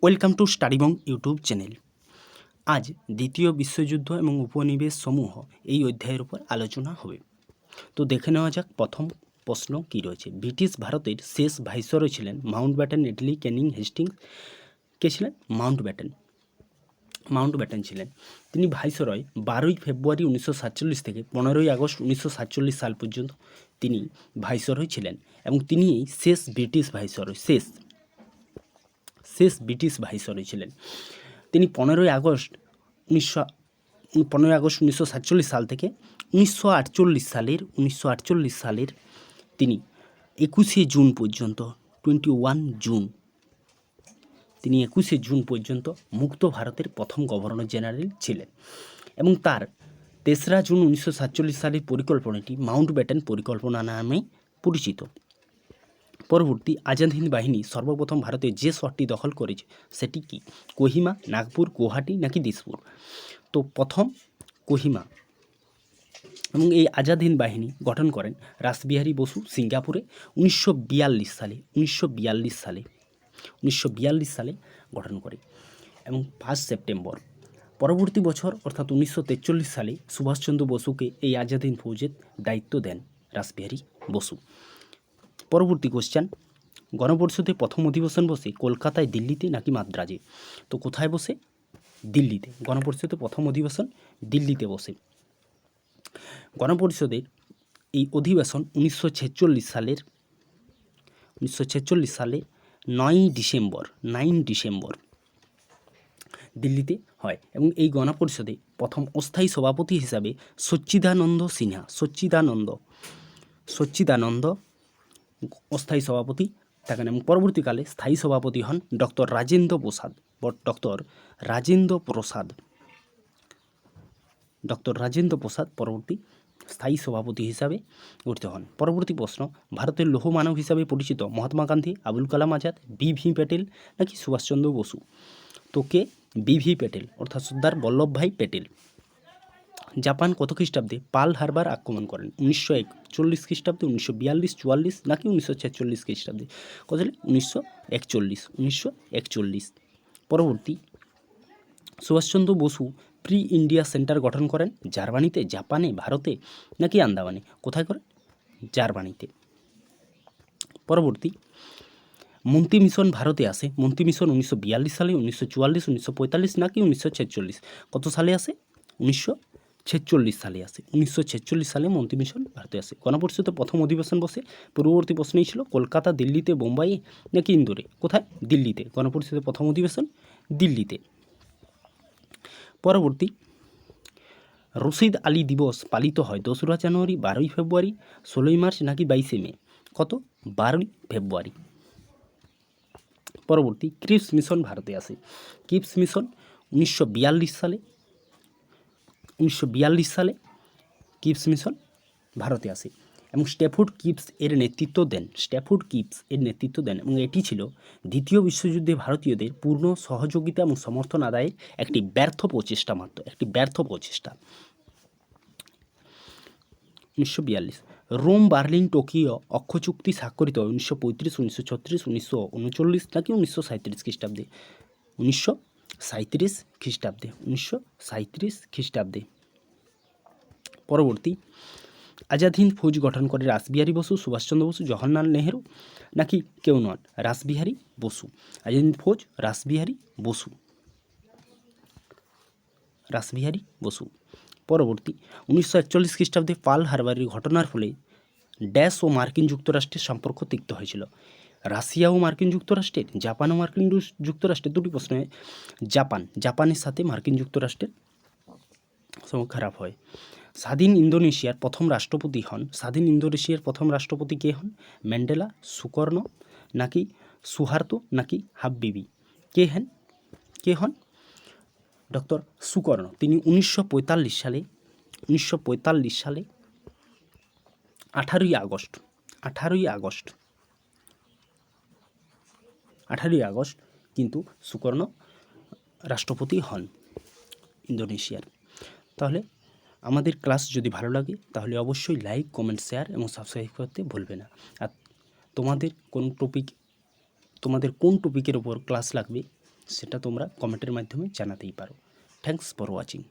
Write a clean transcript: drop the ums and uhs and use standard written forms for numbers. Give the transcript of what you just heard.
Welcome to StudyBong YouTube channel. আজ দ্বিতীয় বিশ্বযুদ্ধ এবং উপনিবেশ সমূহ এই অধ্যায়ের উপর আলোচনা হবে। তো দেখে নেওয়া যাক প্রথম প্রশ্ন কী রয়েছে। ব্রিটিশ ভারতের শেষ ভাইসরয় ছিলেন মাউন্টব্যাটেন, এটলি, ক্যানিং, হেস্টিংস। কে ছিলেন? মাউন্টব্যাটেন ছিলেন। তিনি ভাইসরয় 12ই ফেব্রুয়ারি 1947 থেকে 15ই আগস্ট 1947 সাল পর্যন্ত তিনি ভাইসরয় ছিলেন এবং তিনি শেষ ব্রিটিশ ভাইসরয় ছিলেন। তিনি 15ই আগস্ট 1947 সাল থেকে 1948 সালের তিনি 21শে জুন পর্যন্ত 21শে জুন পর্যন্ত মুক্ত ভারতের প্রথম গভর্নর জেনারেল ছিলেন এবং তার 3রা জুন 1947 সালের পরিকল্পনাটি মাউন্টব্যাটেন পরিকল্পনা নামে পরিচিত। পরবর্তী আজাদ হিন্দ বাহিনী সর্বপ্রথম ভারতে যে শহরটি দখল করেছে সেটি কি? কোহিমা, নাগপুর, গুয়াহাটি নাকি দিসপুর? তো প্রথম কোহিমা। এবং এই আজাদ হিন্দ বাহিনী গঠন করেন রাসবিহারী বসু সিঙ্গাপুরে 1942 সালে গঠন করে এবং 1 সেপ্টেম্বর। পরবর্তী বছর অর্থাৎ 1943 সালে সুভাষচন্দ্র বসুকে এই আজাদ হিন্দ ফৌজের দায়িত্ব দেন রাসবিহারী বসু। পরবর্তী কোশ্চেন, গণপরিষদের প্রথম অধিবেশন বসে কলকাতায়, দিল্লিতে নাকি মাদ্রাজে? তো কোথায় বসে? দিল্লিতে। গণপরিষদের প্রথম অধিবেশন দিল্লিতে বসে। গণপরিষদের এই অধিবেশন 1946 সালে 9 ডিসেম্বর দিল্লিতে হয় এবং এই গণপরিষদে প্রথম অস্থায়ী সভাপতি হিসাবে সচ্চিদানন্দ অস্থায়ী সভাপতি থাকেন এবং পরবর্তীকালে স্থায়ী সভাপতি হন ডক্টর রাজেন্দ্র প্রসাদ পরবর্তী স্থায়ী সভাপতি হিসাবে গঠিত হন। পরবর্তী প্রশ্ন, ভারতের লৌহ মানব হিসাবে পরিচিত মহাত্মা গান্ধী, আবুল কালাম আজাদ, বি.ভি. প্যাটেল নাকি সুভাষচন্দ্র বসু? তো কে? বি.ভি. প্যাটেল অর্থাৎ সর্দার বল্লভভাই প্যাটেল। জাপান কত খ্রিস্টাব্দে পার্ল হারবার আক্রমণ করেন? 1941 খ্রিস্টাব্দে, 1942-44 নাকি 1946 খ্রিস্টাব্দে? কত সালে? 1941। পরবর্তী, Subhas Chandra Bose free India centre গঠন করেন জার্মানিতে, জাপানে, ভারতে নাকি আন্দামানে? কোথায় করেন? জার্মানিতে। পরবর্তী, মন্ত্রী মিশন ভারতে আসে। মন্ত্রী মিশন 1942 সালে, 1944, 1945 নাকি 1946? কত সালে আসে? 1946 সালে আসে। 1946 সালে মন্ত্রী মিশন ভারতে আসে। গণপরিষদের প্রথম অধিবেশন বসে, পূর্ববর্তী প্রশ্নেই ছিল, কলকাতা, দিল্লিতে, বোম্বাই নাকি ইন্দোরে? কোথায়? দিল্লিতে। গণপরিষদের প্রথম অধিবেশন দিল্লিতে। পরবর্তী, রশিদ আলী দিবস পালিত হয় 2রা জানুয়ারি, 12ই ফেব্রুয়ারি, 16ই মার্চ নাকি 22শে মে? কত? 12ই ফেব্রুয়ারি। পরবর্তী, ক্রিপস মিশন ভারতে আসে। ক্রিপস মিশন 1942 সালে ক্রিপস মিশন ভারতে আসে এবং স্ট্যাফোর্ড কিপস এর নেতৃত্ব দেন এবং এটি ছিল দ্বিতীয় বিশ্বযুদ্ধে ভারতীয়দের পূর্ণ সহযোগিতা এবং সমর্থন আদায়ের একটি ব্যর্থ প্রচেষ্টা। 1942। রোম, বার্লিন, টোকিও অক্ষ চুক্তি স্বাক্ষরিত 1935, 1936, 1939 নাকি 1937 খ্রিস্টাব্দে? 1937 খ্রিস্টাব্দে। পরবর্তী, আজাদ হিন্দ ফৌজ গঠন করে রাসবিহারী বসু, সুভাষচন্দ্র বসু, জওহরলাল নেহেরু নাকি কেউ নন? রাসবিহারী বসু। আজাদ হিন্দ ফৌজ রাসবিহারী বসু। পরবর্তী, 1941 খ্রিস্টাব্দে পার্ল হারবারের ঘটনার ফলে ড্যাশ ও মার্কিন যুক্তরাষ্ট্রের সম্পর্ক তিক্ত হয়েছিল। রাশিয়া ও মার্কিন যুক্তরাষ্ট্রের, জাপান ও মার্কিন যুক্তরাষ্ট্রের? দুটি প্রশ্নে জাপানের সাথে মার্কিন যুক্তরাষ্ট্রের সম্পর্ক খারাপ হয়। স্বাধীন ইন্দোনেশিয়ার প্রথম রাষ্ট্রপতি কে হন? ম্যান্ডেলা, সুকর্ণ নাকি সুহার্তো নাকি হাবিবি? কে হন? ডক্টর সুকর্ণ। তিনি 1945 সালে 18ই আগস্ট কিন্তু সুকর্ণ রাষ্ট্রপতি হন ইন্দোনেশিয়ার। তাহলে আমাদের ক্লাস যদি ভালো লাগে তাহলে অবশ্যই লাইক, কমেন্ট, শেয়ার এবং সাবস্ক্রাইব করতে ভুলবে না। আর তোমাদের কোন টপিকের ওপর ক্লাস লাগবে সেটা তোমরা কমেন্টের মাধ্যমে জানাতেই পারো। Thanks for watching.